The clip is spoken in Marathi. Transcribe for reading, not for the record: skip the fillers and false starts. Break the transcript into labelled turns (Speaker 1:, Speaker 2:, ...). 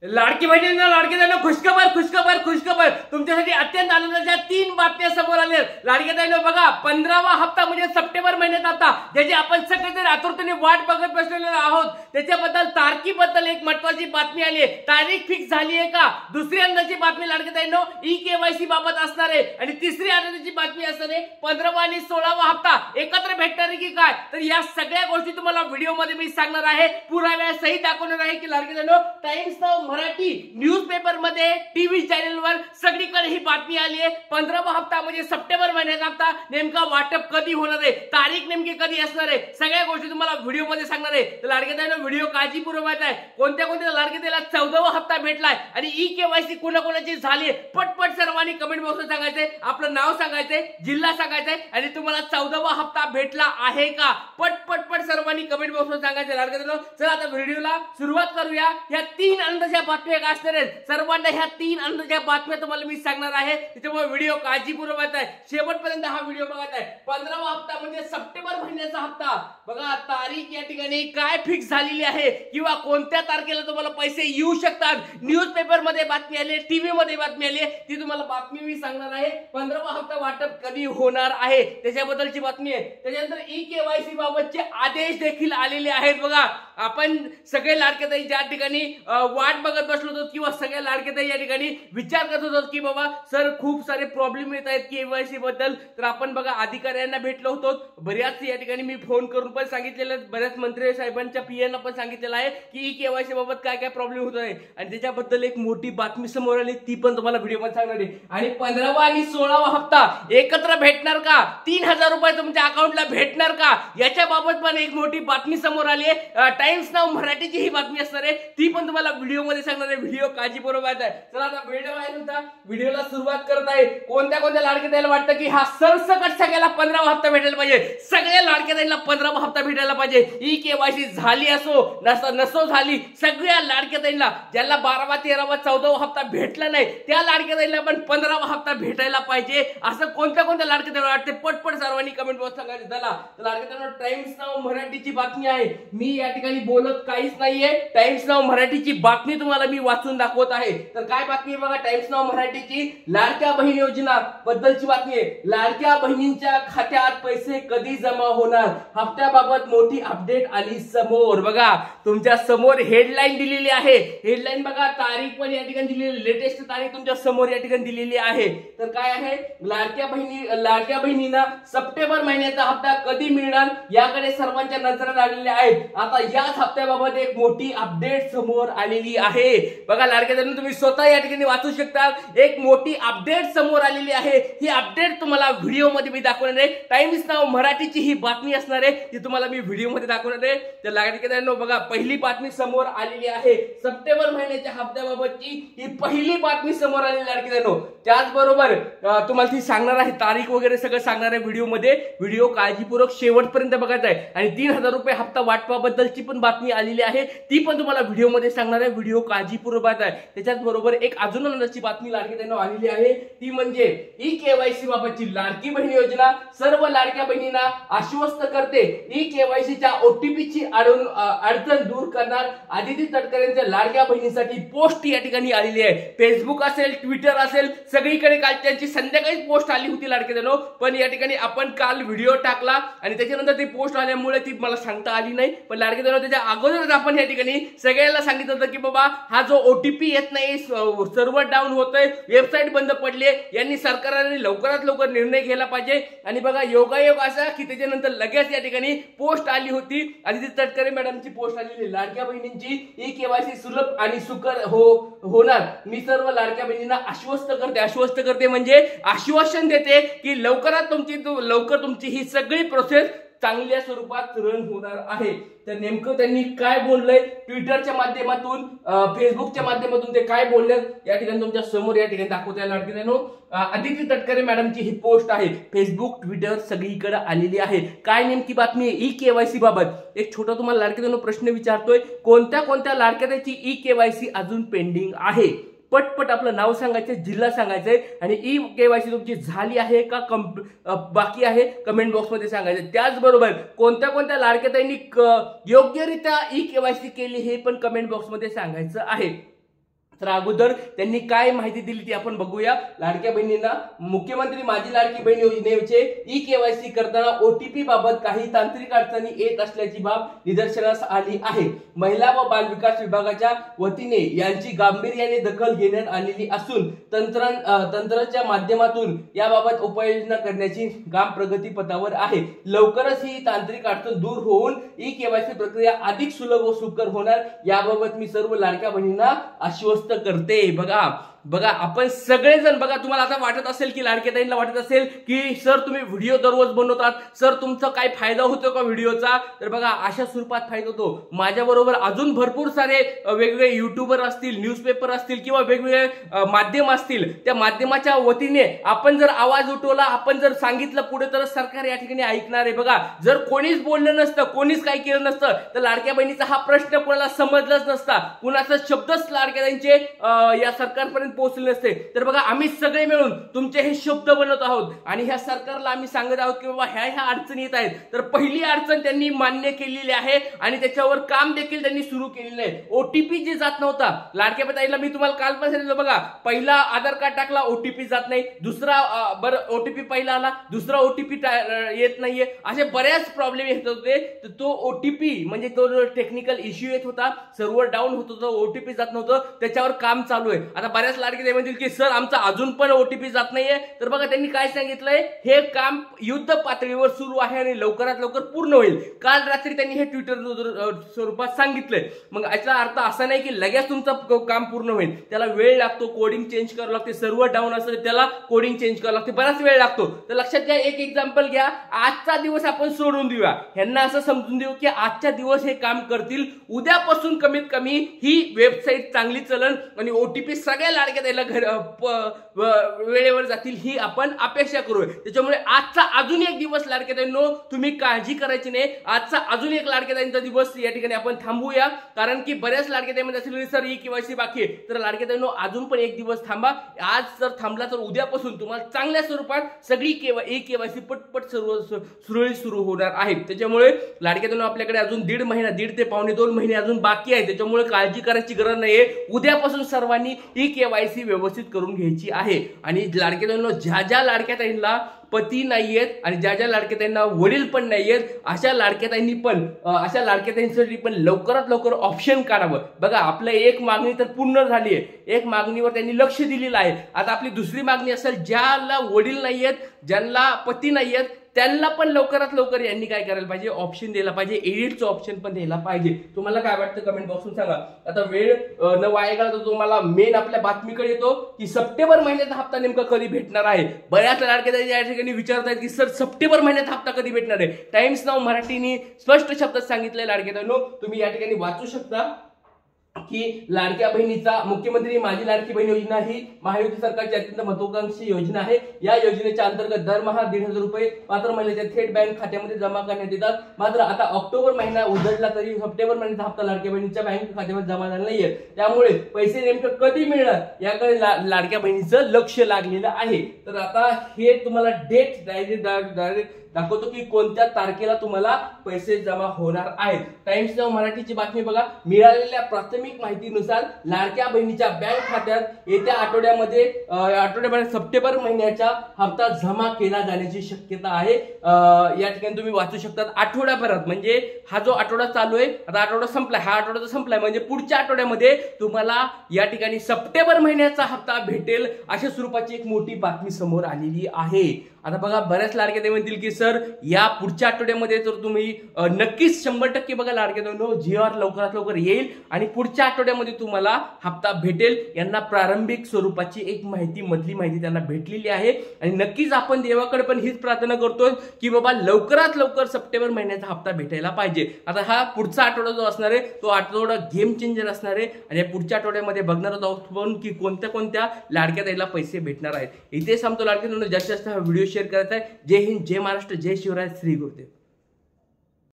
Speaker 1: लाडकी बहिणींना लाडकी बहिणींना खुशखबर खुशखबर खुशखबर तुमच्यासाठी अत्यंत आनंदाच्या 3 बातम्या समोर आल्या। लाडकी बहिणींनो बघा 15वा हप्ता म्हणजे सप्टेंबर महिन्यात हप्ता ज्याची आपण सगळेजण आतुरतेने वाट बघत बसलेलो आहोत त्याच्याबद्दल तारखेबद्दल एक महत्त्वाची बातमी आली आहे। तारीख फिक्स झाली आहे का? दुसरी आनंदाची बातमी लाडकी बहिणींनो ई-केवायसी बाबत असणार आहे आणि तिसरी आनंदाची बातमी असणार आहे 15वा आणि 16वा हप्ता एकत्र भेटणार आहे की काय। तर या सगळ्या गोष्टी तुम्हाला व्हिडिओ मध्ये मी सांगणार आहे, पुराव्यासहित दाखवणार आहे की लाडकी बहिणींनो टाइम्स नाउ मराठी न्यूजपेपर मध्ये टीव्ही चॅनलवर सगळीकडे ही बातमी आली आहे। 15वा हप्ता म्हणजे सप्टेंबर महिन्याचा हप्ता नेमका वाटप कधी होणार आहे, तारीख नेमकी कधी असणार आहे, सगळ्या गोष्टी तुम्हाला व्हिडिओ मध्ये सांगणार आहे। तर लाडकी बहिणींनो व्हिडिओ काळजीपूर्वक वाचा आहे। कोणत्या लाडकी बहिणीला 14वा हप्ता भेटलाय आणि ई-केवायसी कोणाकोणाची झाली पटपट सर्वांनी कमेंट बॉक्समध्ये सांगायचंय, आपलं नाव सांगायचंय, जिल्हा सांगायचंय आणि तुम्हाला 14वा हप्ता भेटला आहे का पटपट सर्वांनी कमेंट बॉक्समध्ये सांगायचं। लाडकी बहिणींनो चला आता व्हिडिओला सुरुवात करूया। ह्या 3 आनंदाच्या बातम्या काय असणार आहेत सर्वांना ह्या 3 आनंदाच्या बातम्या तुम्हाला मी सांगणार आहे, त्यामुळे व्हिडिओ काळजीपूर्वक बघायचा आहे, शेवटपर्यंत हा व्हिडिओ बघायचा आहे। 15वा हप्ता म्हणजे सप्टेंबर महिन्याचा हप्ता बघा तारीख या ठिकाणी काय फिक्स झालेली आहे किंवा कोणत्या तारखेला तुम्हाला पैसे येऊ शकतात। न्यूजपेपर मध्ये बातमी आली, टीव्ही मध्ये बातमी आली, ती तुम्हाला बातमी मी सांगणार आहे। 15वा हप्ता वाटप कधी होणार आहे त्याच्याबद्दलची बातमी आहे। त्याच्यानंतर ई-केवायसी बाबतचे आदेश देखील आलेले आहेत। बघा आपण सगळे लाडके ताई ज्या ठिकाणी वाट बघत बसलो होतो किंवा सगळ्या लाडके ताई या ठिकाणी विचार करत होतो की बाबा सर खूप सारे प्रॉब्लेम येत आहेत केवायसी बद्दल, तर आपण बघा अधिकाऱ्यांना भेटलो होतो, बऱ्याच या ठिकाणी मी फोन करून पण सांगितलेलं, बऱ्याच मंत्री साहेबांच्या पीएना पण सांगितलेलं आहे की ई-केवायसी बाबत काय काय प्रॉब्लेम होत आहे आणि त्याच्याबद्दल एक मोठी बातमी समोर आली, ती पण तुम्हाला व्हिडिओ मध्ये सांगणार आहे। आणि 15वा आणि 16वा हप्ता एकत्र भेटणार का, 3000 रुपये तुमच्या अकाउंटला भेटणार का याच्याबाबत पण एक मोठी बातमी समोर आली आहे। टाइम्स नाउ मराठीची ही बातमी असणार आहे, ती पण तुम्हाला व्हिडिओ मध्ये सांगणार आहे। व्हिडिओ काळजीपूर्वक आहे। चला आता व्हिडिओला सुरुवात करत आहे। कोणत्या लाडके ताईला वाटतं की हा सरसकट सगळ्याला 15वा हप्ता भेटायला पाहिजे, सगळ्या लाडके ताईला 15वा हप्ता भेटायला पाहिजे, ई-केवायसी झाली असो नसो झाली, सगळ्या लाडके ताईला ज्याला 12वा 13वा 14वा हप्ता भेटला नाही त्या लाडके ताईला पण 15वा हप्ता भेटायला पाहिजे, असं कोणत्या लाडके ताईला वाटते पटपट सर्वांनी कमेंट बॉक्स सांगायचं। चला तर लाडके ताईंनो टाइम्स नाउ मराठीची बातमी आहे, मी या ठिकाणी बोलत काहीच नाहीये, टाइम्स नाउ मराठीची बातमी तुम्हाला मी वाचून दाखवत आहे। तर काय बातमी बघा टाइम्स नाउ मराठीची, लाडक्या बहीण योजना बद्दलची बातमी आहे। लाडक्या बहिणींच्या खात्यात पैसे कधी जमा होणार हप्त्याबाबत मोठी अपडेट आली समोर। बघा तुमच्या समोर हेडलाईन दिलेली आहे, हेडलाईन बघा, तारीख पण या ठिकाणी दिलेली, लेटेस्ट तारीख तुमच्या समोर या ठिकाणी दिलेली आहे। तर काय आहे, लाडक्या बहिणींना सप्टेंबर महिन्याचा हप्ता कधी मिळणार याकडे सर्वांच्या नजरा लागलेल्या आहेत। आता याच हप्त्याबाबत एक मोठी अपडेट समोर आलेली आहे। बघा लाडक्या बहिणींनो तुम्ही स्वतः या ठिकाणी वाचू शकता, एक मोठी अपडेट समोर आलेली आहे। ही अपडेट तुम्हाला व्हिडिओ मध्ये मी दाखवणार आहे। टाइम्स नाउ मराठीची ही बातमी असणार आहे, ती तुम्हाला मी व्हिडिओ मध्ये दाखवणार आहे। तर लाडक्या बहिणींनो बघा पहिली बातमी समोर आलेली आहे, सप्टेंबर महिन्याच्या हप्त्याबाबतची ही पहिली बातमी समोर आलेली लाडक्या बहिणींनो। त्याचबरोबर तुम्हाला ती सांगणार आहे, तारीख वगैरे सगळं सांगणार आहे व्हिडिओ मध्ये, व्हिडिओ काळजीपूर्वक शेवटपर्यंत बघायचा आहे। आणि 3000 रुपये हप्ता वाटपाबद्दलची पण बातमी आलेली आहे, ती पण तुम्हाला व्हिडिओ मध्ये सांगणार आहे, व्हिडिओ काळजीपूर्वक बघायचा आहे। त्याच्याच बरोबर एक अजून आनंदाची बातमी लाडकी बहिणींनो आलेली आहे, ती म्हणजे ई-केवायसी बाबतची लाडकी बहीण योजना सर्व लाडक्या बहिणींना आश्वस्त करते, ई-केवायसीच्या ओटीपीची अडचण दूर करणार। आदिती तटकरेंच्या लाडक्या बहिणीसाठी पोस्ट या ठिकाणी आलेली आहे, फेसबुक असेल ट्विटर असेल सगळीकडे काल त्यांची संध्याकाळी पोस्ट आली होती लाडकी बहिणींनो, पण या ठिकाणी आपण काल व्हिडिओ टाकला आणि त्याच्यानंतर ती पोस्ट आल्यामुळे ती मला सांगता आली नाही, पण लाडकी बहिणींनो त्याच्या अगोदरच आपण या ठिकाणी सगळ्यांना सांगितलं होतं की बाबा हा जो ओटीपी येत नाही, सर्व्हर डाऊन होतोय, वेबसाईट बंद पडली, यांनी सरकारने लवकरात लवकर निर्णय घ्यायला पाहिजे। आणि बघा योगायोग असा की त्याच्यानंतर लगेच या ठिकाणी पोस्ट आली होती, आदिती तटकरे मॅडमची पोस्ट आलेली, लाडक्या बहिणींची ई-केवायसी सुलभ आणि सुकर होणार, मी सर्व लाडक्या बहिणींना आश्वस्त करते म्हणजे आश्वासन देते की लवकर तुमची ही सगळी प्रोसेस चांगल्या स्वरूपात रन होणार आहे। तर नेमकं त्यांनी काय बोललंय ट्विटरच्या माध्यमातून, फेसबुकच्या माध्यमातून ते काय बोलले या ठिकाणी तुमच्या समोर या ठिकाणी दाखवताय लाडकी बहिणींनो। आदिती तटकरे मॅडमची ही पोस्ट आहे, फेसबुक ट्विटर सगळीकडे आलेली आहे। काय नेमकी बातमी आहे ई-केवायसी बाबत, एक छोटा तुम्हाला लाडकी बहिणींनो प्रश्न विचारतोय, कोणत्या लाडक्या ताईची ई-केवायसी अजून पेंडिंग आहे पटपट आपलं नाव सांगायचं, जिल्हा सांगायचंय आणि ई-केवायसी तुमची झाली आहे का बाकी आहे कमेंट बॉक्स मध्ये सांगायचं। त्याचबरोबर कोणत्या लाडक्या ताईंनी योग्यरित्या ई-केवायसी केली हे पण कमेंट बॉक्स मध्ये सांगायचं आहे। तर अगोदर त्यांनी काय माहिती दिली ती आपण बघूया। लाडक्या बहिणींना मुख्यमंत्री माझी लाडकी बहीण योजनेचे ई-केवायसी करताना ओटीपी बाबत काही तांत्रिक अडचणी येत असल्याची बाब निदर्शनास आली आहे। महिला व बाल विकास विभागाच्या वतीने यांची गांभीर्याने दखल घेण्यात आलेली असून तंत्राच्या माध्यमातून याबाबत उपाययोजना करण्याची काम प्रगतीपथावर आहे। लवकरच ही तांत्रिक अडचण दूर होऊन ई-केवायसी प्रक्रिया अधिक सुलभ व सुकर होणार याबाबत मी सर्व लाडक्या बहिणींना आश्वस्त करते। बघा आपण सगळेजण बघा, तुम्हाला आता वाटत असेल की लाडक्या बहिणीला वाटत असेल की सर तुम्ही व्हिडिओ दररोज बनवतात, सर तुमचा काय फायदा होतो का व्हिडिओचा? तर बघा अशा स्वरूपात फायदा होतो। माझ्याबरोबर अजून भरपूर सारे वेगवेगळे युट्यूबर असतील, न्यूजपेपर असतील किंवा वेगवेगळे माध्यम असतील, त्या माध्यमाच्या वतीने आपण जर आवाज उठवला, आपण जर सांगितलं पुढे, तर सरकार या ठिकाणी ऐकणार आहे। बघा जर कोणीच बोललं नसतं, कोणीच काही केलं नसतं, तर लाडक्या बहिणीचा हा प्रश्न कोणाला समजलाच नसता, कुणाचा शब्दच लाडक्या बहिणीचे या सरकारपर्यंत पोहोचले नसते। तर बघा आम्ही सगळे मिळून तुमचे हे शब्द बनवत आहोत आणि ह्या सरकारला आम्ही सांगत आहोत की बाबा ह्या अडचणी येत आहेत। तर पहिली अडचण त्यांनी मान्य केलेली आहे आणि त्याच्यावर काम देखील त्यांनी सुरू केलेलं आहे। ओटीपी जे जात नव्हता, लाडक्या बहिणीला मी तुम्हाला काल पण सांगितलं, बघा पहिला आधार कार्ड टाकला ओटीपी जात नाही, दुसरा बरं ओटीपी पहिला आला, दुसरा ओटीपी येत नाहीये, असे बऱ्याच प्रॉब्लेम येत होते। तर तो ओटीपी म्हणजे तो टेक्निकल इश्यू येत होता, सर्व्हर डाऊन होत होतं, ओटीपी जात नव्हतं, त्याच्यावर काम चालू आहे। आता बऱ्याच लाडके म्हणतील की सर आमचा अजून पण ओटीपी जात नाहीये। तर बघा त्यांनी काय सांगितलंय, हे काम युद्ध पातळीवर सुरू आहे आणि लवकरात लवकर पूर्ण होईल। काल रात्री त्यांनी हे ट्विटर स्वरूपात सांगितलंय। मग याचा अर्थ असा नाही की लगेच तुमचं काम पूर्ण होईल, त्याला वेळ लागतो, कोडिंग चेंज करावं लागते, सर्व्हर डाऊन असेल त्याला कोडिंग चेंज करावं लागते, बराच वेळ लागतो। तर लक्षात घ्या, एक एक्झाम्पल घ्या, आजचा दिवस आपण सोडून देऊया, ह्यांना असं समजून देऊ की आजच्या दिवस हे काम करतील, उद्यापासून कमीत कमी ही वेबसाईट चांगली चलन आणि ओटीपी सगळ्या लाडक्या द्यायला वेळेवर जातील ही आपण अपेक्षा करूया। त्याच्यामुळे आजचा अजून एक दिवस लाडक्या द्यायनो तुम्ही काळजी करायची नाही, आजचा अजून एक लाडक्या द्यायचा दिवस या ठिकाणी आपण थांबूया, कारण की बऱ्याच लाडक्या द्यायमध्ये असेल सर ई-केवायसी बाकी आहे, तर लाडक्या द्यायनो अजून पण एक दिवस थांबा। आज जर थांबला तर उद्यापासून तुम्हाला चांगल्या स्वरूपात सगळी ई-केवायसी पटपट सुरळीत सुरू होणार आहे। त्याच्यामुळे लाडक्या द्यायनो आपल्याकडे अजून 1.5 ते पावणे 2 महिने अजून बाकी आहे, त्याच्यामुळे काळजी करायची गरज नाहीये। उद्यापासून सर्वांनी ई-केवायसी व्यवस्थित करून घ्यायची आहे। आणि लाडक्या ताईंनो, ज्या लाडक्या ताईंना पती नाहीयेत आणि ज्या लाडक्या ताईंना वडील पण नाहीयेत, अशा लाडक्या ताईंसाठी पण लवकरात लवकर ऑप्शन काढावं। बघा आपलं एक मागणी तर पूर्ण झाली आहे, एक मागणीवर त्यांनी लक्ष दिलेलं आहे, आता आपली दुसरी मागणी असेल ज्याला वडील नाहीयेत, ज्यांना पती नाहीयेत, त्यांना पण लवकरात लवकर यांनी काय करायला पाहिजे, ऑप्शन द्यायला पाहिजे, एडिटचं ऑप्शन पण द्यायला पाहिजे। तुम्हाला काय वाटतं कमेंट बॉक्समध्ये सांगा। आता वेळ न वाया घालवता तुम्हाला मेन आपल्या बातमीकडे येतो की सप्टेंबर महिन्याचा हप्ता नेमका कधी भेटणार आहे। बऱ्याच लाडक्या या ठिकाणी विचारत आहेत की सर सप्टेंबर महिन्यात हप्ता कधी भेटणार आहे। टाइम्स नाव मराठीने स्पष्ट शब्दात सांगितलंय लाडक्या ताईंनो, तुम्ही या ठिकाणी वाचू शकता की लाडक्या बहिणीचा मुख्यमंत्री माझी लाडकी बहीण योजना ही महायुती सरकारची अत्यंत महत्त्वाकांक्षी योजना आहे। या योजनेच्या अंतर्गत दरमहा 1,500 रुपये पात्र महिलेच्या थेट बँक खात्यामध्ये जमा करण्यात येतात। मात्र आता ऑक्टोबर महिना उजडला तरी सप्टेंबर महिन्याचा हप्ता लाडक्या बहिणीच्या बँक खात्यामध्ये जमा झाला नाहीये, त्यामुळे पैसे नेमकं कधी मिळणार याकडे लाडक्या बहिणीचं लक्ष लागलेलं आहे। तर आता हे तुम्हाला डेट डायरेक्ट दाखवतो की कोणत्या तारखेला तुम्हाला पैसे जमा होणार आहेत। टाइम्स नाव मराठीची बातमी बघा, मिळालेल्या प्राथमिक माहितीनुसार लाडक्या बहिणीच्या बँक खात्यात येत्या आठवड्यामध्ये सप्टेंबर महिन्याचा हप्ता जमा केला जाण्याची शक्यता आहे। या ठिकाणी तुम्ही वाचू शकता आठवड्याभरात, म्हणजे हा जो आठवडा चालू आहे, आता आठवडा संपलाय, हा आठवडा संपलाय म्हणजे पुढच्या आठवड्यामध्ये तुम्हाला या ठिकाणी सप्टेंबर महिन्याचा हप्ता भेटेल, अशा स्वरूपाची एक मोठी बातमी समोर आलेली आहे। आता बघा बऱ्याच लाडक्या ताई म्हणतील की सर या पुढच्या आठवड्यामध्ये तर तुम्ही नक्कीच 100% बघा लाडक्या ताईंनो जीआर लवकरात लवकर येईल आणि पुढच्या आठवड्यामध्ये तुम्हाला हप्ता भेटेल। यांना प्रारंभिक स्वरूपाची एक मधली माहिती त्यांना भेटलेली आहे आणि नक्कीच आपण देवाकडे पण हीच प्रार्थना करतोय की बाबा लवकरात लवकर सप्टेंबर महिन्याचा हप्ता भेटायला पाहिजे। आता हा पुढचा आठवडा जो असणार आहे तो आठवडा गेम चेंजर असणार आहे आणि या पुढच्या आठवड्यामध्ये बघणार आहोत की कोणत्या लाडक्या ताईला पैसे भेटणार आहेत। इथे सांगतो लाडक्या ताईंनो, जास्तीत जास्त हा व्हिडिओ शेअर करायचा आहे। जय हिंद, जय महाराष्ट्र, जय शिवराय, श्री गुरुदेव।